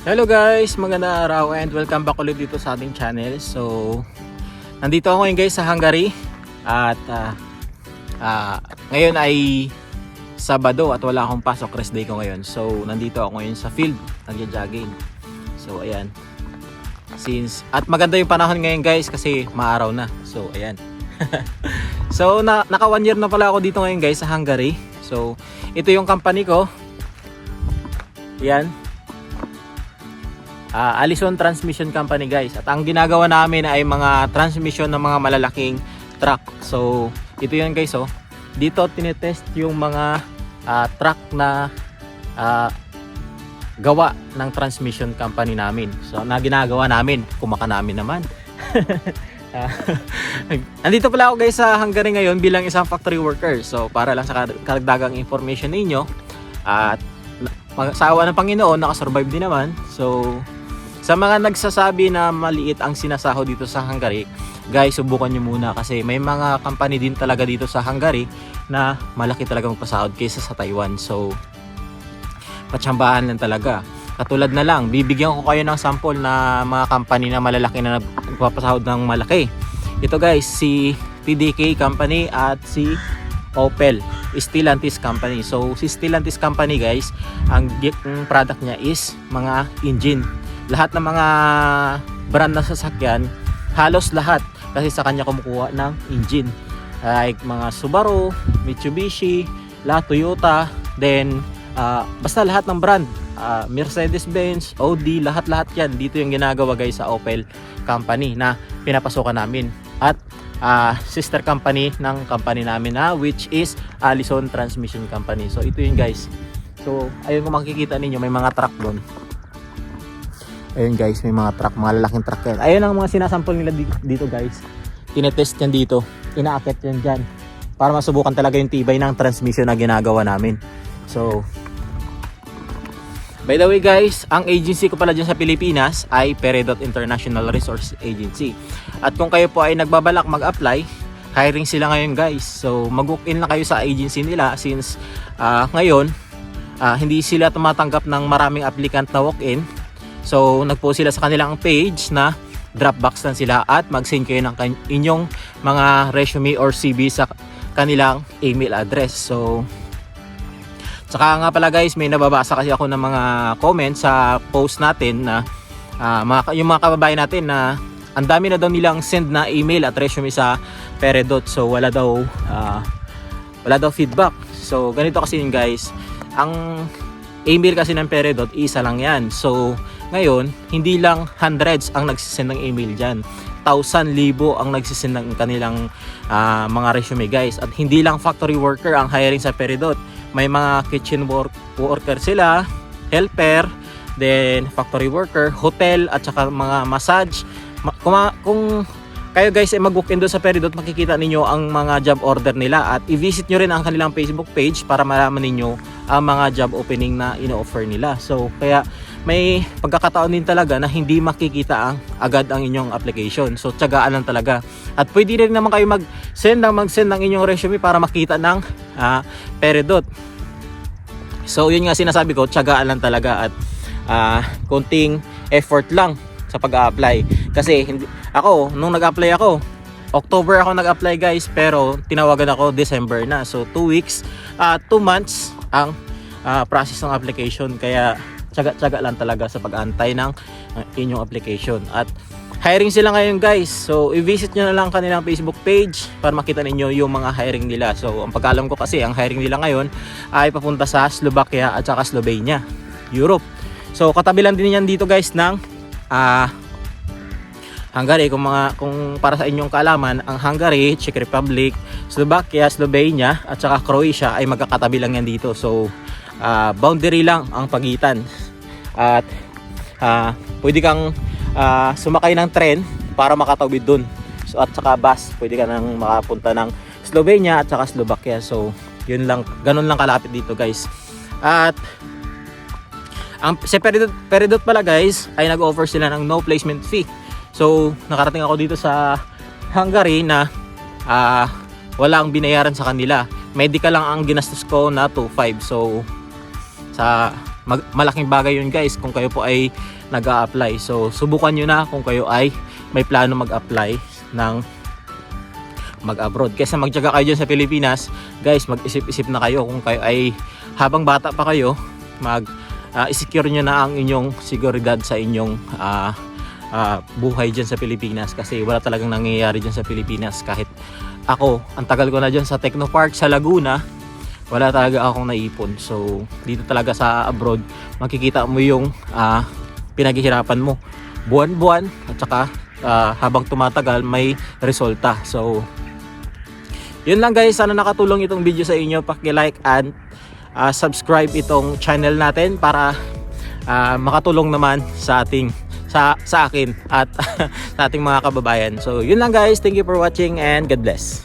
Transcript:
Hello guys, magandang araw and welcome back ulit dito sa ating channel. So, nandito ako ngayon guys sa Hungary at ngayon ay Sabado at wala akong pasok, rest day ko ngayon. So, nandito ako ngayon sa field, nagja-jogging. So, ayan. At maganda yung panahon ngayon guys kasi maaraw na. So, ayan. So, naka 1 year na pala ako dito ngayon guys sa Hungary. So, ito yung company ko. Ayan. Allison Transmission Company guys. At ang ginagawa namin ay mga transmission ng mga malalaking truck. So ito yun guys oh. Dito tinetest yung mga truck na gawa ng transmission company namin. So na ginagawa namin, kumaka namin naman. Andito pala ako guys sa Hungary ngayon bilang isang factory worker. So para lang sa karagdagang information ninyo, at sa awa ng Panginoon nakasurvive din naman. So sa mga nagsasabi na maliit ang sinasahod dito sa Hungary, guys, subukan nyo muna kasi may mga company din talaga dito sa Hungary na malaki talaga magpasahod kaysa sa Taiwan. So, patsambahan lang talaga. Katulad na lang, bibigyan ko kayo ng sample na mga company na malalaki na nagpapasahod ng malaki. Ito guys, si TDK Company at si Opel, Stellantis Company. So, si Stellantis Company guys, ang product niya is mga engine. Lahat ng mga brand na sasakyan, halos lahat kasi sa kanya kumukuha ng engine, like mga Subaru, Mitsubishi, lahat Toyota, then basta lahat ng brand, Mercedes-Benz, Audi, lahat yan dito yung ginagawa guys sa Opel Company na pinapasokan namin. At sister company ng company namin na which is Allison Transmission Company. So ito yun guys. So ayun, kung makikita ninyo may mga truck doon. Ayun guys, may mga truck, mga lalaking truck yan. Ayun ang mga sinasample nila dito guys. Tinetest yan dito, inaakit yan dyan para masubukan talaga yung tibay ng transmission na ginagawa namin. So, by the way guys, ang agency ko pala dyan sa Pilipinas ay Peredot International Resource Agency. At kung kayo po ay nagbabalak mag-apply, hiring sila ngayon guys. So, mag-walk-in lang kayo sa agency nila since ngayon, hindi sila tumatanggap ng maraming applicant na walk-in. So, nagpo sila sa kanilang page na Dropbox lang sila at mag-send kayo ng inyong mga resume or CV sa kanilang email address. So, saka nga pala guys, may nababasa kasi ako ng mga comments sa post natin na yung mga kababayan natin na ang dami na daw nilang send na email at resume sa Peredot. So, wala daw feedback. So, ganito kasi yun guys. Ang email kasi ng Peredot, isa lang yan. So, ngayon, hindi lang hundreds ang nagsisend ng email dyan. 1,000, libo ang nagsisend ng kanilang mga resume guys. At hindi lang factory worker ang hiring sa Peredot. May mga kitchen worker sila, helper, then factory worker, hotel, at saka mga massage. Kung kayo guys ay mag-walk-in doon sa Peredot, makikita ninyo ang mga job order nila at i-visit nyo rin ang kanilang Facebook page para malaman ninyo ang mga job opening na ino-offer nila. So kaya may pagkakataon din talaga na hindi makikita agad ang inyong application. So tiyagaan lang talaga. At pwede rin naman kayo mag-send ng inyong resume para makita ng Peredot. So yun nga sinasabi ko, tiyagaan lang talaga at konting effort lang sa pag-a-apply. Kasi nung nag-apply ako, October ako nag-apply guys, pero tinawagan ako December na. So 2 weeks, 2 months ang process ng application. Kaya tiyaga lang talaga sa pag-aantay ng inyong application. At hiring sila ngayon guys. So i-visit nyo na lang kanilang Facebook page para makita ninyo yung mga hiring nila. So ang pagkaalam ko kasi ang hiring nila ngayon ay papunta sa Slovakia at saka Slovenia, Europe. So katabi lang din yan dito guys ng Hungary. Kung para sa inyong kaalaman, ang Hungary, Czech Republic, Slovakia, Slovenia at saka Croatia ay magkakatabi lang yan dito. So boundary lang ang pagitan. At pwede kang sumakay ng tren para makatawid dun. So, at saka bus, pwede ka nang makapunta ng Slovenia at saka Slovakia. So yun lang, ganun lang kalapit dito guys. At ang sa Peredot pala guys ay nag-offer sila ng no placement fee. So nakarating ako dito sa Hungary na wala ang binayaran sa kanila. Medical lang ang ginastos ko na 2,500. So sa malaking bagay yun guys kung kayo po ay nag-a-apply. So subukan nyo na kung kayo ay may plano mag-apply ng mag-abroad. Kaysa magtiyaga kayo dyan sa Pilipinas, guys, mag-isip-isip na kayo kung kayo ay habang bata pa kayo, i-secure nyo na ang inyong seguridad sa inyong buhay dyan sa Pilipinas, kasi wala talagang nangyayari dyan sa Pilipinas. Kahit ako, ang tagal ko na dyan sa Technopark sa Laguna, wala talaga akong naipon. So dito talaga sa abroad, makikita mo yung pinaghihirapan mo buwan-buwan, at saka habang tumatagal may resulta. So yun lang guys, sana nakatulong itong video sa inyo. Paki-like and subscribe itong channel natin para makatulong naman sa akin at sa ating mga kababayan. So yun lang guys, thank you for watching and God bless.